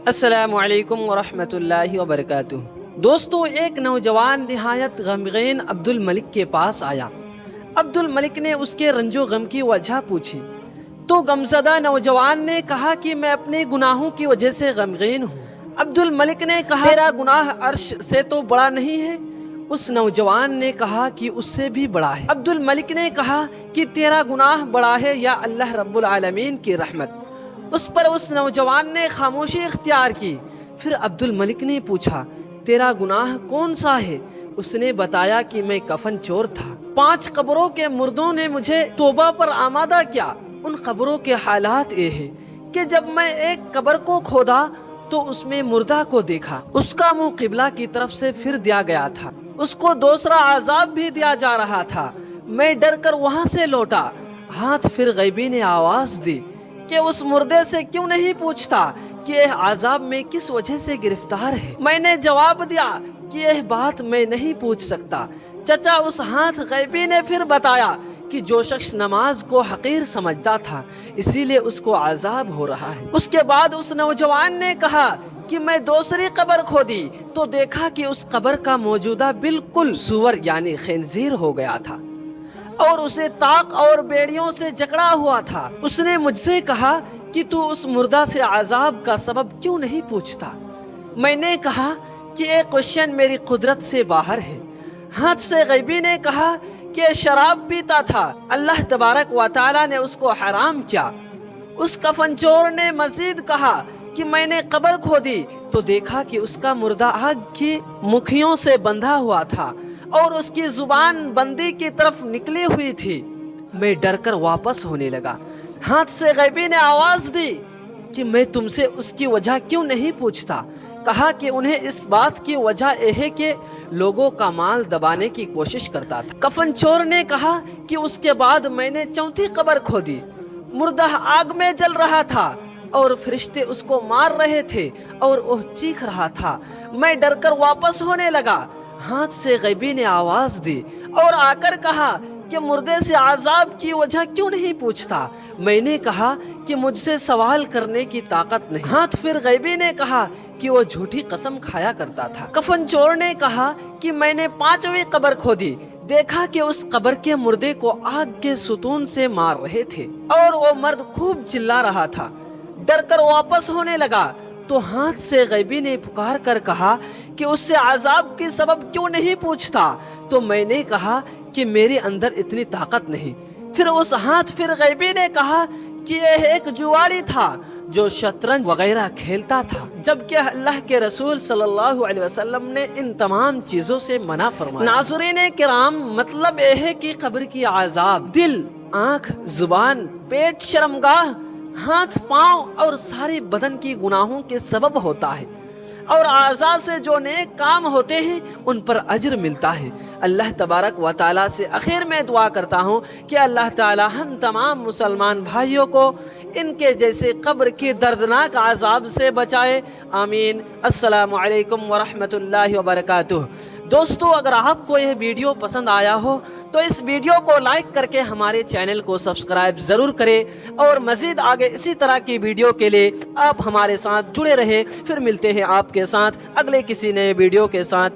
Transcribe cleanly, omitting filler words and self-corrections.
السلام علیکم ورحمۃ اللہ وبرکاتہ۔ دوستو، ایک نوجوان نہایت غمگین عبد الملک کے پاس آیا۔ عبد الملک نے اس کے رنج و غم کی وجہ پوچھی تو غمزدہ نوجوان نے کہا کہ میں اپنے گناہوں کی وجہ سے غمگین ہوں۔ عبد الملک نے کہا تیرا گناہ عرش سے تو بڑا نہیں ہے؟ اس نوجوان نے کہا کہ اس سے بھی بڑا ہے۔ عبد الملک نے کہا کہ تیرا گناہ بڑا ہے یا اللہ رب العالمین کی رحمت؟ اس پر اس نوجوان نے خاموشی اختیار کی۔ پھر عبد الملک نے پوچھا تیرا گناہ کون سا ہے؟ اس نے بتایا کہ میں کفن چور تھا۔ 5 قبروں کے مردوں نے مجھے توبہ پر آمادہ کیا۔ ان قبروں کے حالات یہ ہے کہ جب میں ایک قبر کو کھودا تو اس میں مردہ کو دیکھا، اس کا منہ قبلہ کی طرف سے پھر دیا گیا تھا، اس کو دوسرا عذاب بھی دیا جا رہا تھا۔ میں ڈر کر وہاں سے لوٹا۔ ہاتھ پھر غیبی نے آواز دی کہ اس مردے سے کیوں نہیں پوچھتا کہ یہ عذاب میں کس وجہ سے گرفتار ہے؟ میں نے جواب دیا کہ یہ بات میں نہیں پوچھ سکتا۔ چچا، اس ہاتھ غیبی نے پھر بتایا کہ جو شخص نماز کو حقیر سمجھتا تھا اسی لیے اس کو عذاب ہو رہا ہے۔ اس کے بعد اس نوجوان نے کہا کہ میں دوسری قبر کھودی تو دیکھا کہ اس قبر کا موجودہ بالکل سور یعنی خنزیر ہو گیا تھا اور اسے طاق اور بیڑیوں سے جکڑا ہوا تھا۔ اس نے مجھ سے کہا کہ تو اس مردہ سے عذاب کا سبب کیوں نہیں پوچھتا؟ میں نے کہا کہ یہ کوشچن میری قدرت سے باہر ہے۔ ہاتھ سے غیبی نے کہا کہ شراب پیتا تھا، اللہ تبارک و تعالی نے اس کو حرام کیا۔ اس کفن چور نے مزید کہا کہ میں نے قبر کھودی تو دیکھا کہ اس کا مردہ آگ کی مکھیوں سے بندھا ہوا تھا اور اس کی زبان بندی کی طرف نکلی ہوئی تھی۔ میں ڈر کر واپس ہونے لگا۔ ہاتھ سے غیبی نے آواز دی کہ میں تم سے اس کی وجہ کیوں نہیں پوچھتا؟ کہا کہ انہیں اس بات کی وجہ یہ ہے کہ لوگوں کا مال دبانے کی کوشش کرتا تھا۔ کفن چور نے کہا کہ اس کے بعد میں نے 4تھی قبر کھودی، مردہ آگ میں جل رہا تھا اور فرشتے اس کو مار رہے تھے اور وہ چیخ رہا تھا۔ میں ڈر کر واپس ہونے لگا۔ ہاتھ سے غیبی نے آواز دی اور آ کر کہا کہ مردے سے عذاب کی وجہ کیوں نہیں پوچھتا؟ میں نے کہا کہ مجھ سے سوال کرنے کی طاقت نہیں۔ ہاتھ پھر غیبی نے کہا کہ وہ جھوٹی قسم کھایا کرتا تھا۔ کفن چور نے کہا کہ میں نے 5ویں قبر کھودی، دیکھا کہ اس قبر کے مردے کو آگ کے ستون سے مار رہے تھے اور وہ مرد خوب چلا رہا تھا۔ ڈر کر واپس ہونے لگا تو ہاتھ سے غیبی نے پکار کر کہا کہ اس سے عذاب کی سبب کیوں نہیں پوچھتا؟ تو میں نے کہا کہ میرے اندر اتنی طاقت نہیں۔ پھر اس ہاتھ پھر غیبی نے کہا کہ یہ ایک جواری تھا جو شطرنج وغیرہ کھیلتا تھا، جبکہ اللہ کے رسول صلی اللہ علیہ وسلم نے ان تمام چیزوں سے منع فرمایا۔ ناظرین کرام، مطلب یہ ہے کہ قبر کی عذاب دل، آنکھ، زبان، پیٹ، شرمگاہ، ہاتھ، پاؤں اور سارے بدن کی گناہوں کے سبب ہوتا ہے، اور اعضاء سے جو نیک کام ہوتے ہیں ان پر اجر ملتا ہے۔ اللہ تبارک و تعالیٰ سے آخر میں دعا کرتا ہوں کہ اللہ تعالیٰ ہم تمام مسلمان بھائیوں کو ان کے جیسے قبر کی دردناک عذاب سے بچائے، آمین۔ السلام علیکم ورحمۃ اللہ وبرکاتہ۔ دوستو، اگر آپ کو یہ ویڈیو پسند آیا ہو تو اس ویڈیو کو لائک کر کے ہمارے چینل کو سبسکرائب ضرور کریں، اور مزید آگے اسی طرح کی ویڈیو کے لیے آپ ہمارے ساتھ جڑے رہیں۔ پھر ملتے ہیں آپ کے ساتھ اگلے کسی نئے ویڈیو کے ساتھ۔